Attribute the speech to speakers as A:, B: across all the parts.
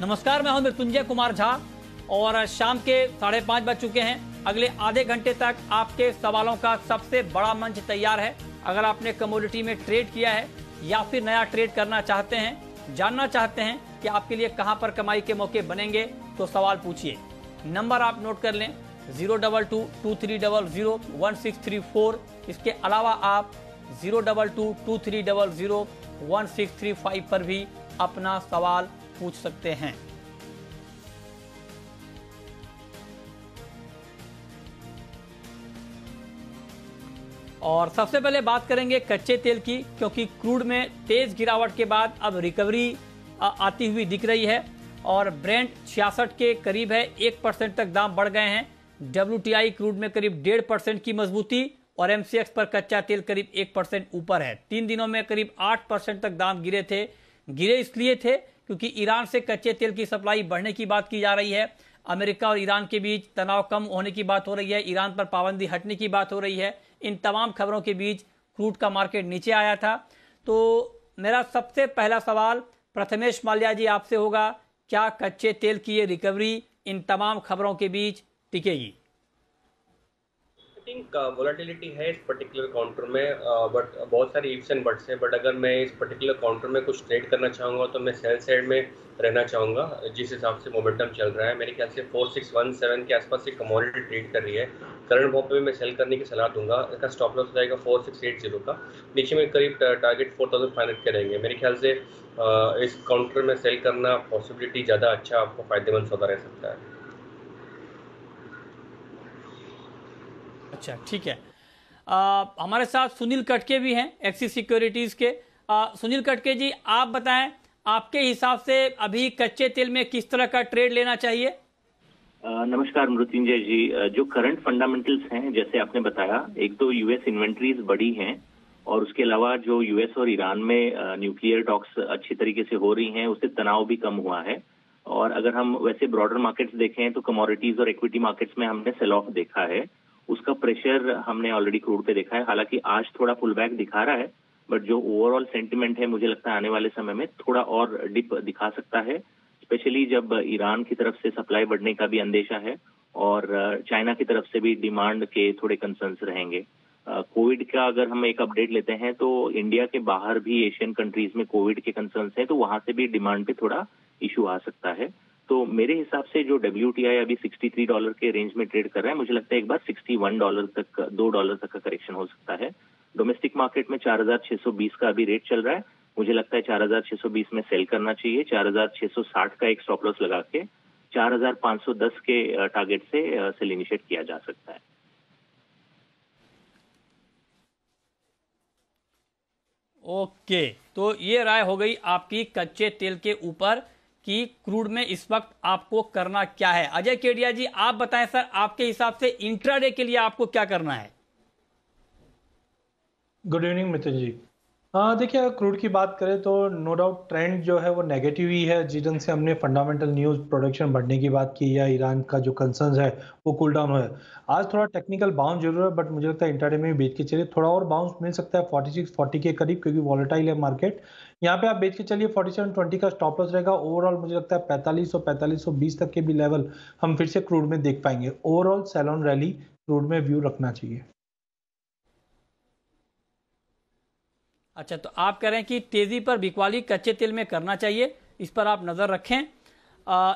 A: नमस्कार, मैं हूं मृत्युंजय कुमार झा और शाम के 5:30 बज चुके हैं। अगले आधे घंटे तक आपके सवालों का सबसे बड़ा मंच तैयार है। अगर आपने कमोडिटी में ट्रेड किया है या फिर नया ट्रेड करना चाहते हैं, जानना चाहते हैं कि आपके लिए कहां पर कमाई के मौके बनेंगे, तो सवाल पूछिए। नंबर आप नोट कर लें 02223001634। इसके अलावा आप 02223001635 पर भी अपना सवाल पूछ सकते हैं। और सबसे पहले बात करेंगे कच्चे तेल की, क्योंकि क्रूड में तेज गिरावट के बाद अब रिकवरी आती हुई दिख रही है और ब्रेंट 66 के करीब है। 1% तक दाम बढ़ गए हैं। WTI क्रूड में करीब 1.5% की मजबूती और MCX पर कच्चा तेल करीब 1% ऊपर है। 3 दिनों में करीब 8% तक दाम गिरे थे। गिरे इसलिए थे क्योंकि ईरान से कच्चे तेल की सप्लाई बढ़ने की बात की जा रही है। अमेरिका और ईरान के बीच तनाव कम होने की बात हो रही है। ईरान पर पाबंदी हटने की बात हो रही है। इन तमाम खबरों के बीच क्रूड का मार्केट नीचे आया था। तो मेरा सबसे पहला सवाल प्रथमेश माल्या जी आपसे होगा, क्या कच्चे तेल की ये रिकवरी इन तमाम खबरों के बीच टिकेगी?
B: आई थिंक वोलेटिलिटी है इस पर्टिकुलर काउंटर में, बट बहुत सारी इफ्स एंड बट्स है। बट अगर मैं इस पर्टिकुलर काउंटर में कुछ ट्रेड करना चाहूँगा तो मैं सेल साइड में रहना चाहूँगा। जिस हिसाब से मोमेंटम चल रहा है, मेरे ख्याल से 4617 के आसपास से कमोडिटी ट्रेड कर रही है। करंट भाव पे मैं सेल करने की सलाह दूंगा। इसका स्टॉप लॉस रहेगा 4680 का। नीचे में करीब टारगेट 4500 के रहेंगे। मेरे ख्याल से इस काउंटर में सेल करना पॉसिबिलिटी ज़्यादा अच्छा आपको फायदेमंद सौदा रह सकता है।
A: अच्छा, ठीक है। हमारे साथ सुनील कटके भी हैं एक्सिस सिक्योरिटीज के। सुनील कटके जी, आप बताएं, आपके हिसाब से अभी कच्चे तेल में किस तरह का ट्रेड लेना चाहिए?
C: नमस्कार मृत्युंजय जी। जो करंट फंडामेंटल्स हैं, जैसे आपने बताया, एक तो यूएस इन्वेंट्रीज बड़ी हैं और उसके अलावा जो यूएस और ईरान में न्यूक्लियर टॉक्स अच्छी तरीके से हो रही हैं, उससे तनाव भी कम हुआ है। और अगर हम वैसे ब्रॉडर मार्केट्स देखें तो कमोडिटीज और इक्विटी मार्केट्स में हमने सेल ऑफ देखा है। उसका प्रेशर हमने ऑलरेडी क्रूड पे देखा है। हालांकि आज थोड़ा पुल बैक दिखा रहा है, बट जो ओवरऑल सेंटिमेंट है, मुझे लगता है आने वाले समय में थोड़ा और डिप दिखा सकता है, स्पेशली जब ईरान की तरफ से सप्लाई बढ़ने का भी अंदेशा है और चाइना की तरफ से भी डिमांड के थोड़े कंसर्न्स रहेंगे। कोविड का अगर हम एक अपडेट लेते हैं तो इंडिया के बाहर भी एशियन कंट्रीज में कोविड के कंसर्न्स हैं, तो वहां से भी डिमांड पे थोड़ा इशू आ सकता है। तो मेरे हिसाब से जो WTI अभी $63 के रेंज में ट्रेड कर रहा है, मुझे लगता है एक बार $61 तक, $2 तक का करेक्शन हो सकता है। डोमेस्टिक मार्केट में 4620 का अभी रेट चल रहा है। मुझे लगता है 4620 में सेल करना चाहिए। 4660 का एक स्टॉप लॉस लगा के 4510 के टारगेट से सेल इनिशिएट किया जा सकता है।
A: ओके, तो ये राय हो गई आपकी कच्चे तेल के ऊपर कि क्रूड में इस वक्त आपको करना क्या है। अजय केडिया जी, आप बताएं सर, आपके हिसाब से इंट्राडे के लिए आपको क्या करना है?
D: गुड इवनिंग मिथुन जी। देखिए, अगर क्रूड की बात करें तो नो डाउट ट्रेंड जो है वो नेगेटिव ही है। जिस ढंग से हमने फंडामेंटल न्यूज़ प्रोडक्शन बढ़ने की बात की या ईरान का जो कंसर्न्स है वो कूल डाउन है। आज थोड़ा टेक्निकल बाउंस जरूर है, बट मुझे लगता है इंट्राडे में भी बेच के चलिए। थोड़ा और बाउंस मिल सकता है 4640 के करीब, क्योंकि वॉलेटाइल है मार्केट। यहाँ पे आप बेच के चलिए। 4720 का स्टॉप लॉस रहेगा। ओवरऑल मुझे लगता है 4500 4520 तक के भी लेवल हम फिर से क्रूड में देख पाएंगे। Overall sell on rally crude में व्यू रखना चाहिए।
A: अच्छा, तो आप कह रहे हैं कि तेजी पर बिकवाली कच्चे तेल में करना चाहिए, इस पर आप नजर रखें।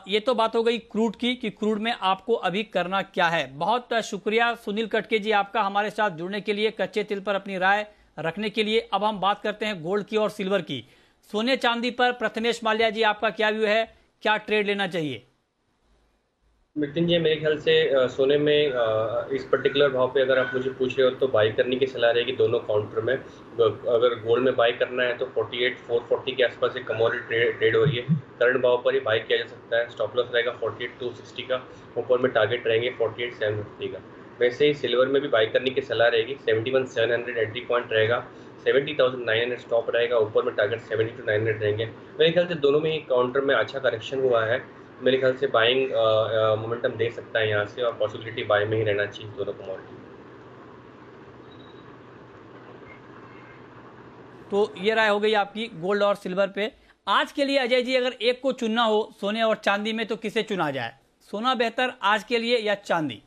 A: ये तो बात हो गई क्रूड की कि क्रूड में आपको अभी करना क्या है। बहुत शुक्रिया सुनील कटके जी आपका हमारे साथ जुड़ने के लिए, कच्चे तेल पर अपनी राय रखने के लिए। अब हम बात करते हैं गोल्ड की और सिल्वर की। सोने चांदी पर प्रथमेश माल्या जी आपका क्या व्यू है, क्या ट्रेड लेना चाहिए?
B: नितिन जी, मेरे ख्याल से सोने में इस पर्टिकुलर भाव पे अगर आप मुझे पूछ रहे हो तो बाई करने की सलाह रहेगी दोनों काउंटर में। अगर गोल्ड में बाई करना है तो 48,440 के आसपास एक कमोडिटी ट्रेड हो रही है। करंट भाव पर ही बाई किया जा सकता है। स्टॉप लॉस रहेगा 48,260 का। ऊपर में टारगेट रहेंगे 48,750 का। वैसे ही सिल्वर में भी बाई करने की सलाह रहेगी। 71,700 एंट्री पॉइंट रहेगा। 70,900 स्टॉप रहेगा। ऊपर में टारगेट 70,900 रहेंगे। मेरे ख्याल से दोनों में ही काउंटर में अच्छा करेक्शन हुआ है। मेरे ख्याल से बाइंग मोमेंटम दे सकता है यहाँ से, और पॉसिबिलिटी बाय में ही रहना चाहिए दोनों कमोडिटी।
A: तो ये राय हो गई आपकी गोल्ड और सिल्वर पे। आज के लिए अजय जी अगर एक को चुनना हो सोने और चांदी में तो किसे चुना जाए? सोना बेहतर आज के लिए या चांदी?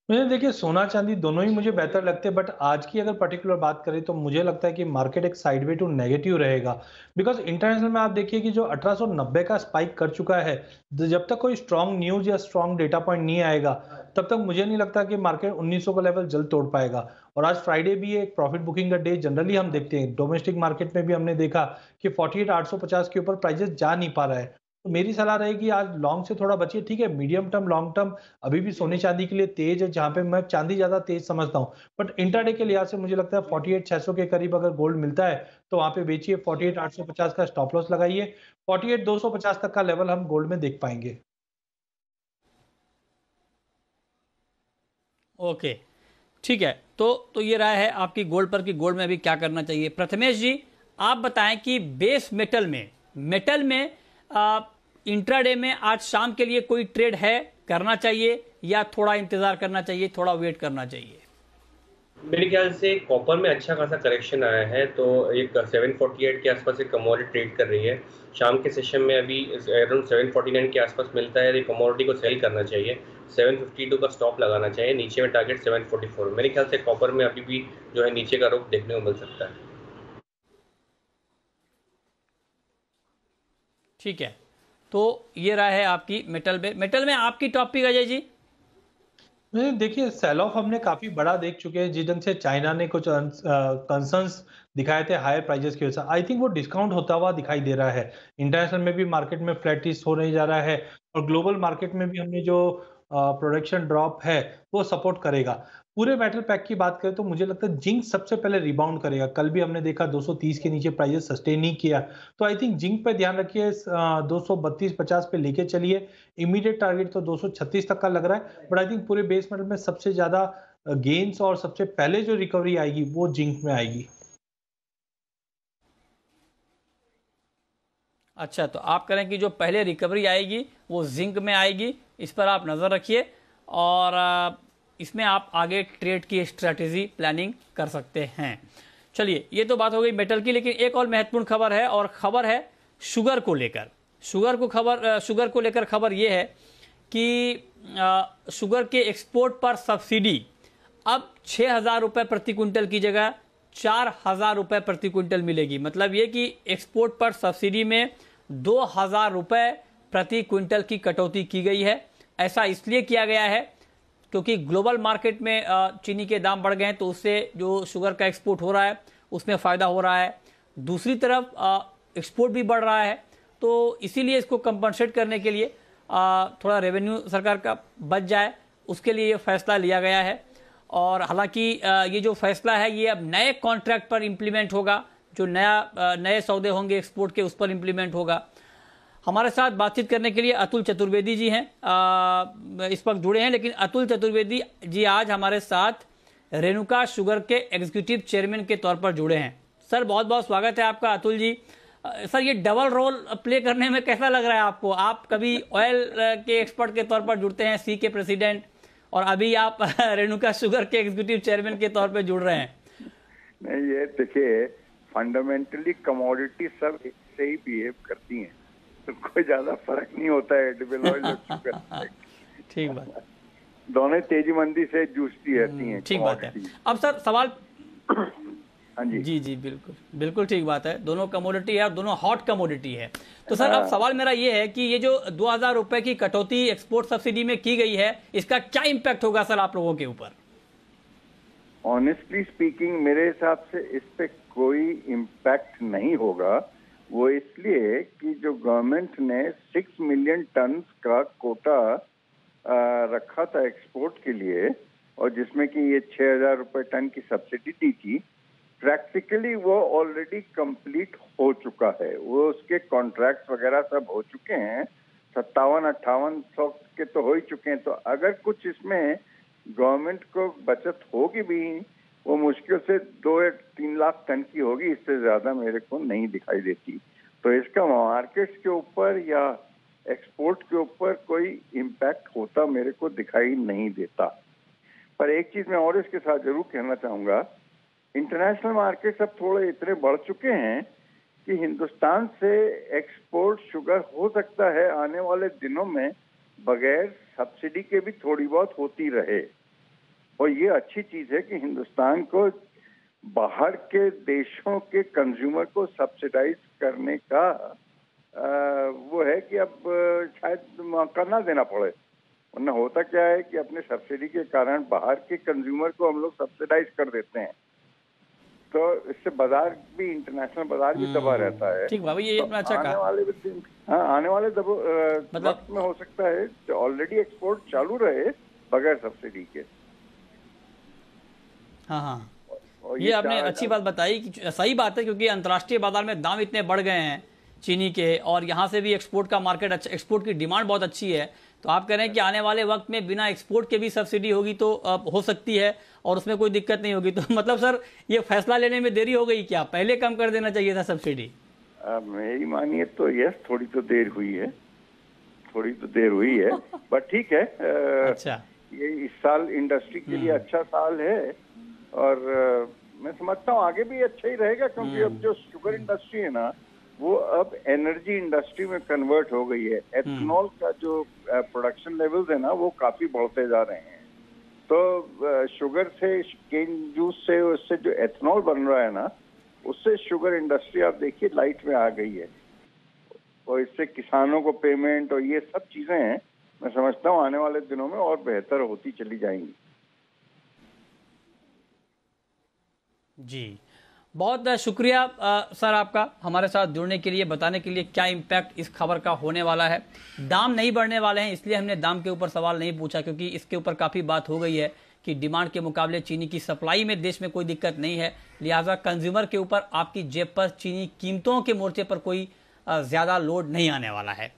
D: मुझे देखिए सोना चांदी दोनों ही मुझे बेहतर लगते हैं, बट आज की अगर पर्टिकुलर बात करें तो मुझे लगता है कि मार्केट एक साइडवे टू नेगेटिव रहेगा। बिकॉज इंटरनेशनल में आप देखिए कि जो 1890 का स्पाइक कर चुका है, जब तक कोई स्ट्रांग न्यूज या स्ट्रांग डेटा पॉइंट नहीं आएगा तब तक मुझे नहीं लगता कि मार्केट 1900 का लेवल जल्द तोड़ पाएगा। और आज फ्राइडे भी एक प्रॉफिट बुकिंग का डे जनरली हम देखते हैं, डोमेस्टिक मार्केट में भी हमने देखा कि 48,850 के ऊपर प्राइजेस जा नहीं पा रहा है। तो मेरी सलाह रहेगी आज लॉन्ग से थोड़ा बचिए। ठीक है, मीडियम टर्म लॉन्ग टर्म अभी भी सोने चांदी के लिए तेज है, जहां पे मैं चांदी ज्यादा तेज समझता हूँ, बट इंट्राडे के लिहाज से मुझे लगता है 48,600 के करीब अगर गोल्ड मिलता है तो वहां पे बेचिए। 48,850 का स्टॉप लॉस लगाइए। 48,250 तक का लेवल हम गोल्ड में देख पाएंगे।
A: ओके, ठीक है। तो ये राय है आपकी गोल्ड पर कि गोल्ड में अभी क्या करना चाहिए। प्रथमेश जी, आप बताएं कि बेस मेटल में इंट्राडे में आज शाम के लिए कोई ट्रेड है, करना चाहिए या थोड़ा इंतजार करना चाहिए, थोड़ा वेट करना चाहिए?
B: मेरे ख्याल से कॉपर में अच्छा खासा करेक्शन आया है, तो एक 748 के आसपास एक कमोडिटी ट्रेड कर रही है। शाम के सेशन में अभी अराउंड 749 के आसपास मिलता है, कमोडिटी को सेल करना चाहिए। 752 का स्टॉप लगाना चाहिए, नीचे में टारगेट 744। मेरे ख्याल से कॉपर में अभी भी जो है नीचे का रुख देखने को मिल सकता है।
A: ठीक है, तो ये राय है आपकी मेटल में आपकी टॉपिक अजय जी।
D: देखिए सेल ऑफ हमने काफी बड़ा देख चुके हैं, जिस ढंग से चाइना ने कुछ कंसर्न्स दिखाए थे हायर प्राइजेस की वजह से। आई थिंक वो डिस्काउंट होता हुआ दिखाई दे रहा है। इंटरनेशनल में भी मार्केट में फ्लैटिश होने जा रहा है, और ग्लोबल मार्केट में भी हमने जो प्रोडक्शन ड्रॉप है वो सपोर्ट करेगा। पूरे मेटल पैक की बात करें तो मुझे लगता है जिंक सबसे पहले रिबाउंड करेगा। कल भी हमने देखा 230 के नीचे प्राइजेस सस्टेन नहीं किया, तो आई थिंक जिंक पे ध्यान रखिए। 232-50 पे लेके चलिए। इमीडिएट टारगेट तो 236 तक का लग रहा है, बट आई थिंक पूरे बेस मेटल में सबसे ज्यादा गेन्स और सबसे पहले जो रिकवरी आएगी वो जिंक में आएगी।
A: अच्छा, तो आप करें कि जो पहले रिकवरी आएगी वो जिंक में आएगी, इस पर आप नज़र रखिए और इसमें आप आगे ट्रेड की स्ट्रेटेजी प्लानिंग कर सकते हैं। चलिए, ये तो बात हो गई मेटल की, लेकिन एक और महत्वपूर्ण खबर है, और खबर है शुगर को लेकर। शुगर को लेकर खबर ये है कि शुगर के एक्सपोर्ट पर सब्सिडी अब 6,000 रुपये प्रति क्विंटल की जगह 4,000 रुपये प्रति क्विंटल मिलेगी। मतलब ये कि एक्सपोर्ट पर सब्सिडी में 2,000 रुपये प्रति क्विंटल की कटौती की गई है। ऐसा इसलिए किया गया है क्योंकि ग्लोबल मार्केट में चीनी के दाम बढ़ गए हैं, तो उससे जो शुगर का एक्सपोर्ट हो रहा है उसमें फ़ायदा हो रहा है। दूसरी तरफ एक्सपोर्ट भी बढ़ रहा है, तो इसीलिए इसको कंपनसेट करने के लिए थोड़ा रेवेन्यू सरकार का बच जाए, उसके लिए ये फैसला लिया गया है। और हालांकि ये जो फैसला है ये अब नए कॉन्ट्रैक्ट पर इम्प्लीमेंट होगा, जो नए सौदे होंगे एक्सपोर्ट के उस पर इम्प्लीमेंट होगा। हमारे साथ बातचीत करने के लिए अतुल चतुर्वेदी जी हैं, इस वक्त जुड़े हैं। लेकिन अतुल चतुर्वेदी जी आज हमारे साथ रेणुका शुगर के एग्जीक्यूटिव चेयरमैन के तौर पर जुड़े हैं। सर, बहुत बहुत स्वागत है आपका अतुल जी। सर, ये डबल रोल प्ले करने में कैसा लग रहा है आपको? आप कभी ऑयल के एक्सपर्ट के तौर पर जुड़ते हैं, सी के प्रेसिडेंट, और अभी आप रेणुका शुगर के एग्जीक्यूटिव चेयरमैन के तौर पर जुड़ रहे हैं।
E: नहीं, ये देखिए फंडामेंटली कमोडिटी सब से ही बिहेव करती हैं, तो कोई ज्यादा फर्क नहीं होता है डबल ऑयल और शुगर।
A: ठीक बात,
E: दोनों तेजी मंदी से जूझती रहती हैं।
A: ठीक बात है। अब सर सवाल
E: हाँ जी
A: जी बिल्कुल ठीक बात है। दोनों कमोडिटी है और दोनों हॉट कमोडिटी है। तो सर अब सवाल मेरा ये है कि ये जो 2,000 रुपए की कटौती एक्सपोर्ट सब्सिडी में की गई है, इसका क्या इम्पैक्ट होगा सर आप लोगों के ऊपर?
E: ऑनेस्टली स्पीकिंग मेरे हिसाब से इस पे कोई इम्पैक्ट नहीं होगा। वो इसलिए कि जो गवर्नमेंट ने 6 मिलियन टन का कोटा रखा था एक्सपोर्ट के लिए, और जिसमें कि ये 6,000 रुपए टन की सब्सिडी दी थी, प्रैक्टिकली वो ऑलरेडी कंप्लीट हो चुका है। वो उसके कॉन्ट्रैक्ट्स वगैरह सब हो चुके हैं, 57-58 के तो हो ही चुके हैं। तो अगर कुछ इसमें गवर्नमेंट को बचत होगी भी, वो मुश्किल से 2 या 3 लाख टन की होगी, इससे ज्यादा मेरे को नहीं दिखाई देती। तो इसका मार्केट्स के ऊपर या एक्सपोर्ट के ऊपर कोई इम्पैक्ट होता मेरे को दिखाई नहीं देता। पर एक चीज मैं और इसके साथ जरूर कहना चाहूंगा, इंटरनेशनल मार्केट्स अब थोड़े इतने बढ़ चुके हैं कि हिंदुस्तान से एक्सपोर्ट शुगर हो सकता है आने वाले दिनों में बगैर सब्सिडी के भी थोड़ी बहुत होती रहे। और ये अच्छी चीज है कि हिंदुस्तान को बाहर के देशों के कंज्यूमर को सब्सिडाइज करने का वो है कि अब शायद मौका ना देना पड़े। वरना होता क्या है कि अपने सब्सिडी के कारण बाहर के कंज्यूमर को हम लोग सब्सिडाइज कर देते हैं, तो इससे बाजार भी, इंटरनेशनल बाजार भी दबा रहता है।
A: ठीक बाबा, ये अच्छा
E: आने
A: कहा।
E: वाले आने वाले वक्त में हो सकता है ऑलरेडी एक्सपोर्ट चालू रहे बगैर सब्सिडी के।
A: हाँ हाँ, ये आपने अच्छी बात बताई कि सही बात है, क्योंकि अंतर्राष्ट्रीय बाजार में दाम इतने बढ़ गए हैं चीनी के, और यहाँ से भी एक्सपोर्ट का मार्केट अच्छा, एक्सपोर्ट की डिमांड बहुत अच्छी है। तो आप कह रहे हैं कि आने वाले वक्त में बिना एक्सपोर्ट के भी सब्सिडी होगी तो हो सकती है और उसमें कोई दिक्कत नहीं होगी। तो मतलब सर, ये फैसला लेने में देरी हो गई क्या? पहले कम कर देना चाहिए था सब्सिडी।
E: मेरी मानिए तो यस, थोड़ी तो देर हुई है, थोड़ी तो देर हुई है, बट ठीक है।
A: अच्छा,
E: ये इस साल इंडस्ट्री के लिए अच्छा साल है, और मैं समझता हूँ आगे भी अच्छा ही रहेगा, क्योंकि अब जो शुगर इंडस्ट्री है ना, वो अब एनर्जी इंडस्ट्री में कन्वर्ट हो गई है। एथेनॉल का जो प्रोडक्शन लेवल्स है ना, वो काफी बढ़ते जा रहे हैं। तो शुगर से, केन जूस से, उससे जो एथेनॉल बन रहा है ना, उससे शुगर इंडस्ट्री आप देखिए लाइट में आ गई है, और इससे किसानों को पेमेंट और ये सब चीजें हैं, मैं समझता हूँ आने वाले दिनों में और बेहतर होती चली जाएंगी।
A: जी, बहुत शुक्रिया सर आपका हमारे साथ जुड़ने के लिए, बताने के लिए क्या इम्पैक्ट इस खबर का होने वाला है। दाम नहीं बढ़ने वाले हैं, इसलिए हमने दाम के ऊपर सवाल नहीं पूछा, क्योंकि इसके ऊपर काफ़ी बात हो गई है कि डिमांड के मुकाबले चीनी की सप्लाई में देश में कोई दिक्कत नहीं है, लिहाजा कंज्यूमर के ऊपर, आपकी जेब पर चीनी कीमतों के मोर्चे पर कोई ज़्यादा लोड नहीं आने वाला है।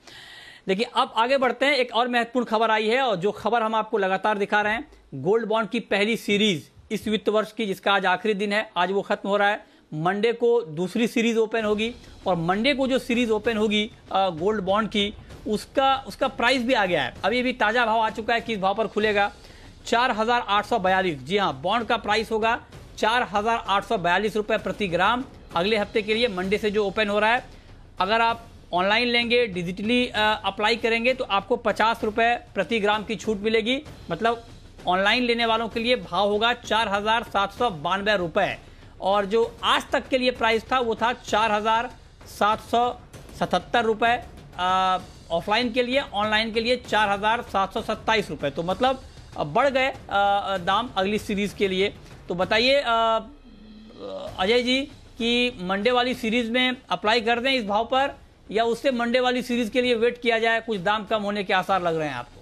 A: लेकिन अब आगे बढ़ते हैं, एक और महत्वपूर्ण खबर आई है, और जो खबर हम आपको लगातार दिखा रहे हैं, गोल्ड बॉन्ड की पहली सीरीज इस वित्त वर्ष की, जिसका आज आखिरी दिन है, आज वो खत्म हो रहा है। मंडे को दूसरी सीरीज ओपन होगी, और मंडे को जो सीरीज ओपन होगी गोल्ड बॉन्ड की, उसका प्राइस भी आ गया है। अभी ताजा भाव आ चुका है, किस भाव पर खुलेगा? 4,842। जी हाँ, बॉन्ड का प्राइस होगा 4,842 रुपए प्रति ग्राम अगले हफ्ते के लिए, मंडे से जो ओपन हो रहा है। अगर आप ऑनलाइन लेंगे, डिजिटली अप्लाई करेंगे, तो आपको 50 रुपए प्रति ग्राम की छूट मिलेगी। मतलब ऑनलाइन लेने वालों के लिए भाव होगा 4,792 रुपए, और जो आज तक के लिए प्राइस था वो था 4,777 रुपए ऑफलाइन के लिए, ऑनलाइन के लिए 4,727 रुपए। तो मतलब बढ़ गए दाम अगली सीरीज के लिए। तो बताइए अजय जी कि मंडे वाली सीरीज में अप्लाई कर दें इस भाव पर, या उससे मंडे वाली सीरीज के लिए वेट किया जाए? कुछ दाम कम होने के आसार लग रहे हैं आपको?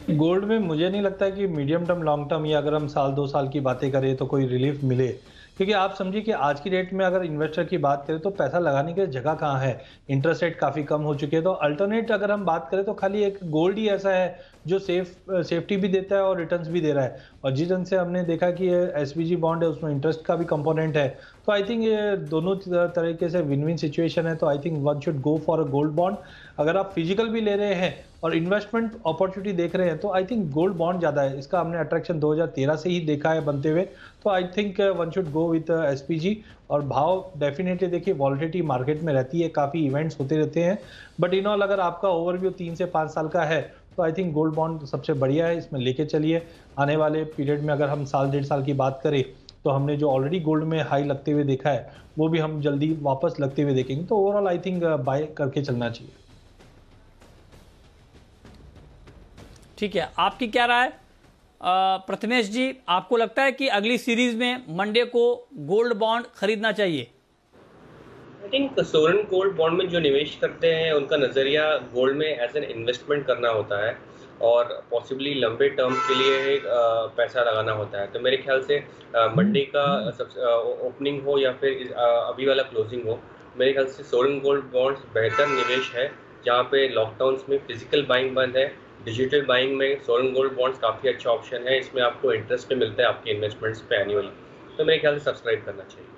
D: गोल्ड में मुझे नहीं लगता कि मीडियम टर्म, लॉन्ग टर्म, या अगर हम साल 2 साल की बातें करें तो कोई रिलीफ मिले, क्योंकि आप समझिए कि आज की डेट में अगर इन्वेस्टर की बात करें तो पैसा लगाने की जगह कहाँ है, इंटरेस्ट रेट काफ़ी कम हो चुकी है। तो अल्टरनेट अगर हम बात करें तो खाली एक गोल्ड ही ऐसा है जो सेफ्टी भी देता है और रिटर्न्स भी दे रहा है। और जिस ढंग से हमने देखा कि ये एसपीजी बॉन्ड है, उसमें इंटरेस्ट का भी कंपोनेंट है, तो आई थिंक ये दोनों तरीके से विन विन सिचुएशन है। तो I think one should go for a gold bond. अगर आप फिजिकल भी ले रहे हैं और इन्वेस्टमेंट अपॉर्चुनिटी देख रहे हैं तो आई थिंक गोल्ड बॉन्ड ज़्यादा है। इसका हमने अट्रैक्शन 2013 से ही देखा है बनते हुए। तो I think one should go with SPG. और भाव डेफिनेटली देखिए, वॉलिटिलिटी मार्केट में रहती है, काफ़ी इवेंट्स होते रहते हैं, बट इन ऑल अगर आपका ओवरव्यू 3 से 5 साल का है तो आई थिंक गोल्ड बॉन्ड सबसे बढ़िया है, इसमें लेके चलिए। आने वाले पीरियड में अगर हम साल 1.5 साल की बात करें तो हमने जो ऑलरेडी गोल्ड में हाई लगते हुए देखा है वो भी हम जल्दी वापस लगते हुए देखेंगे। तो ओवरऑल आई थिंक बाय करके चलना चाहिए।
A: ठीक है, आपकी क्या राय प्रथमेश जी? आपको लगता है कि अगली सीरीज में मंडे को गोल्ड बॉन्ड खरीदना चाहिए?
B: I think sovereign gold bond में जो निवेश करते हैं उनका नज़रिया गोल्ड में एज एन इन्वेस्टमेंट करना होता है, और पॉसिबली लंबे टर्म के लिए पैसा लगाना होता है। तो मेरे ख्याल से मंडे का ओपनिंग हो या फिर अभी वाला क्लोजिंग हो, मेरे ख्याल से सोवरेन गोल्ड बॉन्ड्स बेहतर निवेश है, जहाँ पे लॉकडाउन में फिजिकल बाइंग बंद है। डिजिटल बाइंग में सोवरेन गोल्ड बॉन्ड्स काफ़ी अच्छा ऑप्शन है, इसमें आपको इंटरेस्ट भी मिलता है आपके इन्वेस्टमेंट्स पे एनुअली। तो मेरे ख्याल से सब्सक्राइब करना चाहिए।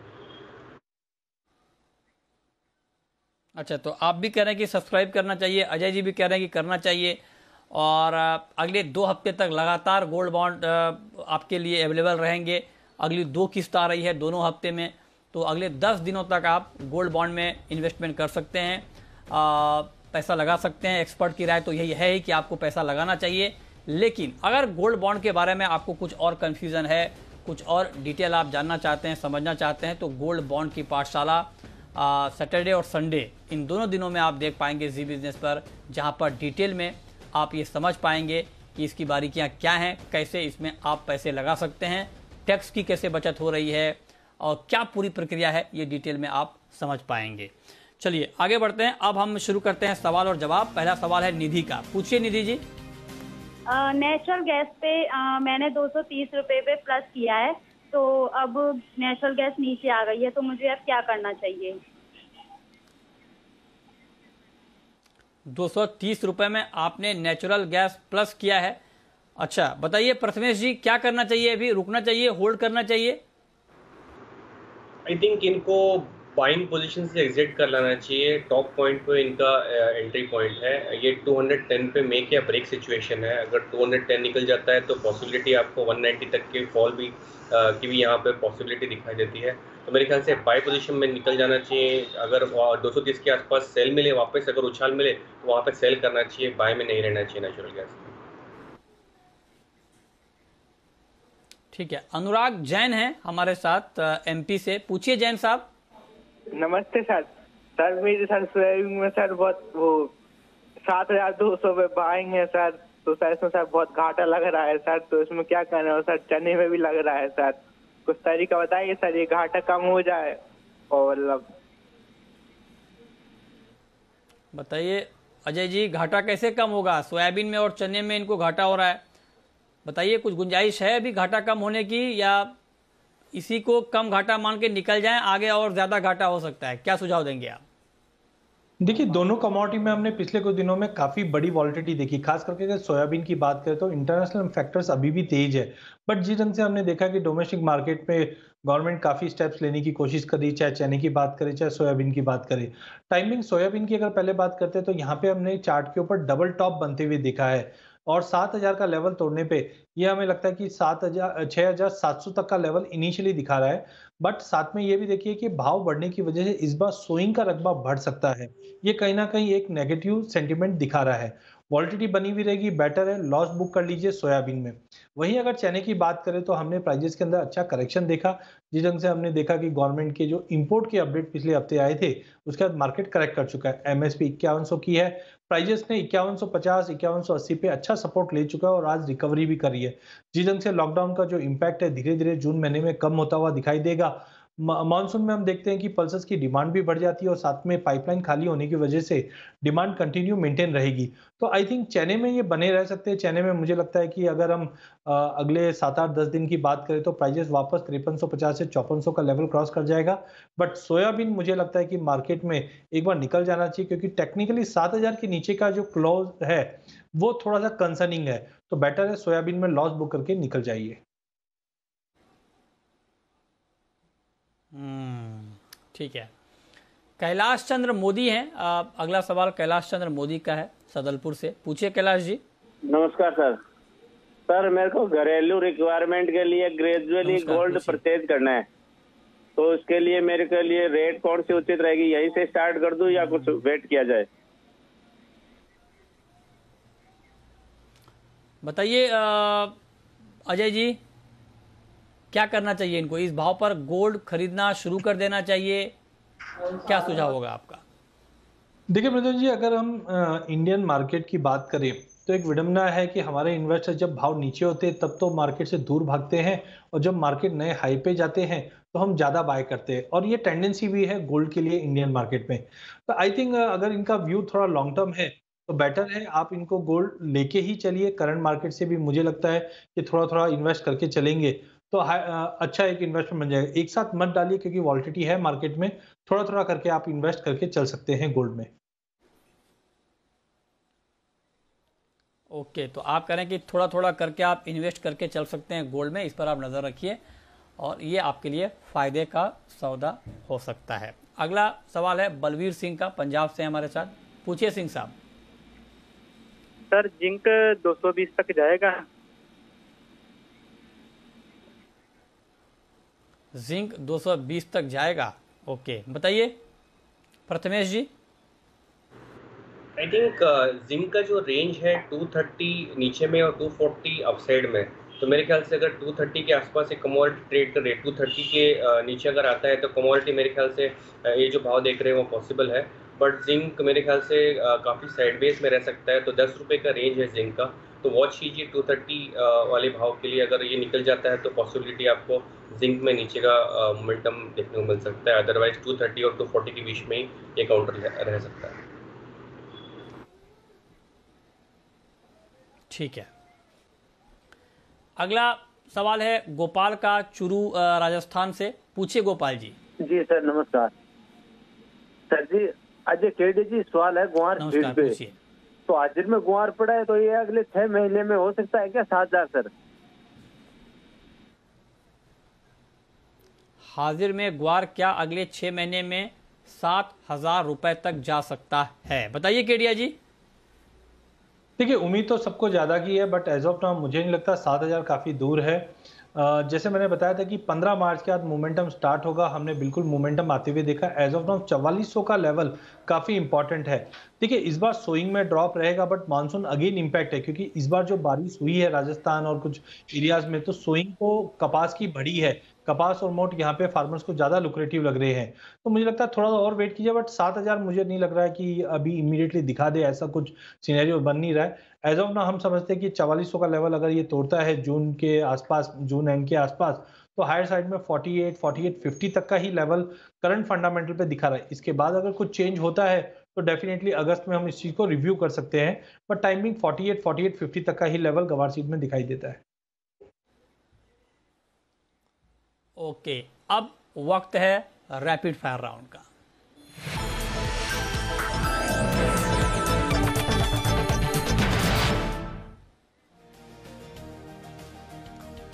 A: अच्छा, तो आप भी कह रहे हैं कि सब्सक्राइब करना चाहिए, अजय जी भी कह रहे हैं कि करना चाहिए, और अगले 2 हफ्ते तक लगातार गोल्ड बॉन्ड आपके लिए अवेलेबल रहेंगे। अगली 2 किस्त आ रही है दोनों हफ्ते में, तो अगले 10 दिनों तक आप गोल्ड बॉन्ड में इन्वेस्टमेंट कर सकते हैं, पैसा लगा सकते हैं। एक्सपर्ट की राय तो यही है ही कि आपको पैसा लगाना चाहिए। लेकिन अगर गोल्ड बॉन्ड के बारे में आपको कुछ और कन्फ्यूज़न है, कुछ और डिटेल आप जानना चाहते हैं, समझना चाहते हैं, तो गोल्ड बॉन्ड की पाठशाला सैटरडे और संडे इन दोनों दिनों में आप देख पाएंगे जी बिजनेस पर, जहां पर डिटेल में आप ये समझ पाएंगे कि इसकी बारीकियां क्या हैं, कैसे इसमें आप पैसे लगा सकते हैं, टैक्स की कैसे बचत हो रही है और क्या पूरी प्रक्रिया है, ये डिटेल में आप समझ पाएंगे। चलिए आगे बढ़ते हैं। अब हम शुरू करते हैं सवाल और जवाब। पहला सवाल है निधि का। पूछिए निधि जी।
F: नेचुरल गैस पे मैंने 230 रुपए पे प्लस किया है, तो अब नेचुरल गैस नीचे आ गई है, तो मुझे अब क्या करना चाहिए?
A: 230 रुपए में आपने नेचुरल गैस प्लस किया है। अच्छा बताइए प्रथमेश जी, क्या करना चाहिए? अभी रुकना चाहिए, होल्ड करना चाहिए?
B: आई थिंक इनको बाइंग पोजीशन से एग्जिट कर लेना चाहिए। टॉप पॉइंट पे इनका एंट्री पॉइंट है। ये 210 पे मेक या ब्रेक सिचुएशन है। अगर 210 निकल जाता है तो पॉसिबिलिटी आपको 190 तक के फॉल भी की भी यहाँ पे पॉसिबिलिटी दिखाई देती है। तो मेरे ख्याल से बाय पोजीशन में निकल जाना चाहिए। अगर 230 के आसपास सेल मिले, वापस अगर उछाल मिले तो वहाँ पे सेल करना चाहिए, बाय में नहीं रहना चाहिए नेचुरल गैस।
A: ठीक है, अनुराग जैन है हमारे साथ एमपी से। पूछिए जैन साहब।
G: नमस्ते सर। सर मेरे सर सोयाबीन में सर बहुत वो 7,200 पे बाइंग है सर, तो सर इसमें सर बहुत घाटा लग रहा है सर, तो इसमें क्या करना है सर? चने में भी लग रहा है सर, कुछ तरीका बताइए सर ये घाटा कम हो जाए। और
A: बताइए अजय जी, घाटा कैसे कम होगा? सोयाबीन में और चने में इनको घाटा हो रहा है, बताइए कुछ गुंजाइश है अभी घाटा कम होने की, या इसी को कम घाटा मान के निकल जाएं, आगे और ज्यादा घाटा हो सकता है? क्या सुझाव देंगे आप?
D: देखिए दोनों कमोडिटी में हमने पिछले कुछ दिनों में काफी बड़ी वॉलिटिलिटी देखी। खास करके अगर सोयाबीन की बात करें तो इंटरनेशनल फैक्टर्स अभी भी तेज है, बट जिस ढंग से हमने देखा कि डोमेस्टिक मार्केट में गवर्नमेंट काफी स्टेप्स लेने की कोशिश कर रही है, चाहे चने की बात करें चाहे सोयाबीन की बात करें। टाइमिंग सोयाबीन की अगर पहले बात करते हैं तो यहाँ पे हमने चार्ट के ऊपर डबल टॉप बनते हुए देखा है, और 7,000 का लेवल तोड़ने पे ये हमें लगता है कि 6,700 तक का लेवल इनिशियली दिखा रहा है। बट साथ में ये भी देखिए कि भाव बढ़ने की वजह से इस बार सोइंग का रकबा बढ़ सकता है। ये कहीं ना कहीं एक नेगेटिव सेंटीमेंट दिखा रहा है। वॉलिटिलिटी बनी हुई रहेगी, बेटर है लॉस बुक कर लीजिए सोयाबीन में। वहीं अगर चने की बात करें तो हमने प्राइजेस के अंदर अच्छा करेक्शन देखा, जिस ढंग से हमने देखा कि गवर्नमेंट के जो इंपोर्ट के अपडेट पिछले हफ्ते आए थे उसके बाद मार्केट करेक्ट कर चुका है। एमएसपी 5100 की है, प्राइजेस ने 5150 5180 पे अच्छा सपोर्ट ले चुका है और आज रिकवरी भी कर रही है। जिस ढंग से लॉकडाउन का जो इम्पैक्ट है धीरे धीरे जून महीने में कम होता हुआ दिखाई देगा। मानसून में हम देखते हैं कि पल्सेस की डिमांड भी बढ़ जाती है और साथ में पाइपलाइन खाली होने की वजह से डिमांड कंटिन्यू मेंटेन रहेगी। तो आई थिंक चने में ये बने रह सकते हैं। चने में मुझे लगता है कि अगर हम अगले 7-8-10 दिन की बात करें तो प्राइजेस वापस 5350 से 5400 का लेवल क्रॉस कर जाएगा। बट सोयाबीन मुझे लगता है कि मार्केट में एक बार निकल जाना चाहिए, क्योंकि टेक्निकली 7,000 के नीचे का जो क्लोज है वो थोड़ा सा कंसर्निंग है। तो बेटर है सोयाबीन में लॉस बुक करके निकल जाइए।
A: ठीक है, कैलाश चंद्र मोदी हैं। अगला सवाल कैलाश चंद्र मोदी का है सदलपुर से। पूछिए कैलाश जी।
H: नमस्कार सर। सर मेरे को घरेलू रिक्वायरमेंट के लिए ग्रेजुअली गोल्ड परचेज करना है, तो इसके लिए मेरे के लिए रेट कौन सी उचित रहेगी? यहीं से स्टार्ट कर दूं या कुछ वेट किया जाए?
A: बताइए अजय जी, क्या करना चाहिए इनको? इस भाव पर गोल्ड खरीदना शुरू कर देना चाहिए? क्या सुझाव होगा आपका?
D: देखिए मृदुल जी, अगर हम इंडियन मार्केट की बात करें तो एक विडंबना है कि हमारे इन्वेस्टर जब भाव नीचे होते हैं तब तो मार्केट से दूर भागते हैं, और जब मार्केट नए हाई पे जाते हैं तो हम ज्यादा बाय करते हैं, और ये टेंडेंसी भी है गोल्ड के लिए इंडियन मार्केट में। तो आई थिंक अगर इनका व्यू थोड़ा लॉन्ग टर्म है तो बेटर है आप इनको गोल्ड लेके ही चलिए। करंट मार्केट से भी मुझे लगता है कि थोड़ा थोड़ा इन्वेस्ट करके चलेंगे तो अच्छा एक इन्वेस्टमेंट बन जाएगा। एक साथ मत डालिए क्योंकि वॉलिटिलिटी है मार्केट में, थोड़ा थोड़ा करके आप इन्वेस्ट करके चल सकते हैं गोल्ड में।
A: ओके, तो आप कह रहे हैं कि थोड़ा थोड़ा करके आप इन्वेस्ट करके चल सकते हैं गोल्ड में। इस पर आप नज़र रखिए और ये आपके लिए फ़ायदे का सौदा हो सकता है। अगला सवाल है बलवीर सिंह का, पंजाब से हमारे साथ। पूछिए सिंह साहब।
G: सर जिंक 220 तक जाएगा?
A: जिंक 220 तक जाएगा। ओके, बताइए प्रथमेश जी।
B: आई थिंक जिंक का जो रेंज है 230 नीचे में और 240 अपसाइड में, तो मेरे ख्याल से अगर 230 के आसपास एक कमोडिटी ट्रेड कर रही है, 230 के नीचे अगर आता है तो कमोडिटी मेरे ख्याल से ये जो भाव देख रहे हैं वो पॉसिबल है। बट जिंक मेरे ख्याल से काफ़ी साइडवेज में रह सकता है, तो 10 रुपये का रेंज है जिंक का, तो वॉच कीजिए 230 वाले भाव के लिए। अगर ये निकल जाता है तो पॉसिबिलिटी आपको जिंक में नीचे का मोमेंटम देखने को मिल सकता है। अदरवाइज 230 और 240 के बीच में ही ये काउंटर रह सकता है।
A: ठीक है, अगला सवाल है गोपाल का, चुरू राजस्थान से। पूछिए गोपाल जी।
I: जी सर नमस्कार। सर जी अजय केडी जी, सवाल है गुआर फील्ड पे। तो हाजिर में गुआर पड़ा है, तो ये अगले 6 महीने में हो सकता है क्या 7,000 सर?
A: हाजिर में ग्वार क्या अगले 6 महीने में 7,000 रुपए तक जा सकता है? बताइए केडिया जी।
D: देखिए उम्मीद तो सबको ज़्यादा की है, बट एज ऑफ नाउ मुझे नहीं लगता 7,000 काफ़ी दूर है। जैसे मैंने बताया था कि 15 मार्च के बाद मोमेंटम स्टार्ट होगा, हमने बिल्कुल मोमेंटम आते हुए देखा। एज ऑफ नाउ 4400 का लेवल काफ़ी इंपॉर्टेंट है। देखिए इस बार सोइंग में ड्रॉप रहेगा, बट मानसून अगेन इम्पैक्ट है, क्योंकि इस बार जो बारिश हुई है राजस्थान और कुछ एरियाज में, तो सोइंग को कपास की बढ़ी है। कपास और मोट यहाँ पे फार्मर्स को ज़्यादा लुक्रेटिव लग रहे हैं, तो मुझे लगता है थोड़ा और वेट कीजिए। बट 7,000 मुझे नहीं लग रहा है कि अभी इमीडिएटली दिखा दे, ऐसा कुछ सिनेरियो बन नहीं रहा है। एज ऑफ ना हम समझते हैं कि 4400 का लेवल अगर ये तोड़ता है जून के आसपास, जून एंड के आसपास, तो हायर साइड में 48-50 तक का ही लेवल करंट फंडामेंटल पे दिखा रहा है। इसके बाद अगर कुछ चेंज होता है तो डेफिनेटली अगस्त में हम इस चीज को रिव्यू कर सकते हैं, बट टाइमिंग 48-50 तक का ही लेवल गवार सीट में दिखाई देता है।
A: ओके, अब वक्त है रैपिड फायर राउंड का।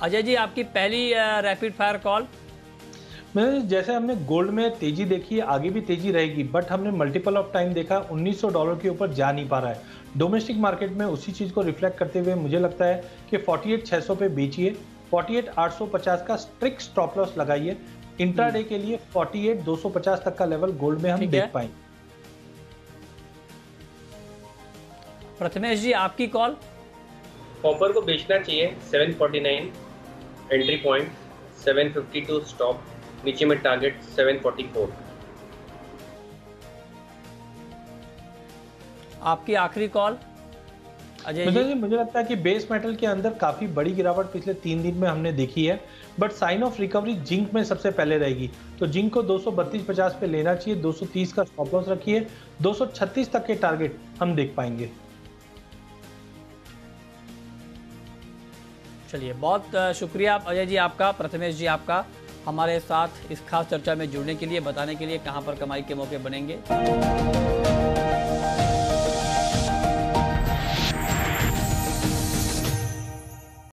A: अजय जी आपकी पहली रैपिड फायर कॉल।
D: जैसे हमने गोल्ड में तेजी देखी है, आगे भी तेजी रहेगी, बट हमने मल्टीपल ऑफ टाइम देखा $1,900 के ऊपर जा नहीं पा रहा है। डोमेस्टिक मार्केट में उसी चीज को रिफ्लेक्ट करते हुए मुझे लगता है कि 48,600 पे बेचिए, 48,850 का स्ट्रिक्ट स्टॉप लॉस लगाइए। इंट्राडे के लिए 48,250 तक का लेवल गोल्ड में हम देख पाएंगे।
A: प्रथमेश जी आपकी कॉल।
B: कॉपर को बेचना चाहिए 749 एंट्री पॉइंट, 752 स्टॉप, नीचे में टारगेट 744।
A: आपकी आखिरी कॉल अजय
D: जी। मुझे लगता है कि बेस मेटल के अंदर काफी बड़ी गिरावट पिछले 3 दिन में हमने देखी है, but sign of recovery zinc में सबसे पहले रहेगी। तो जिंक को 232.50 पे लेना चाहिए, 230 का स्टॉप लॉस रखिए, 236 तक के टारगेट हम देख पाएंगे।
A: चलिए, बहुत शुक्रिया अजय जी आपका, प्रथमेश जी आपका, हमारे साथ इस खास चर्चा में जुड़ने के लिए, बताने के लिए कहां पर कमाई के मौके बनेंगे।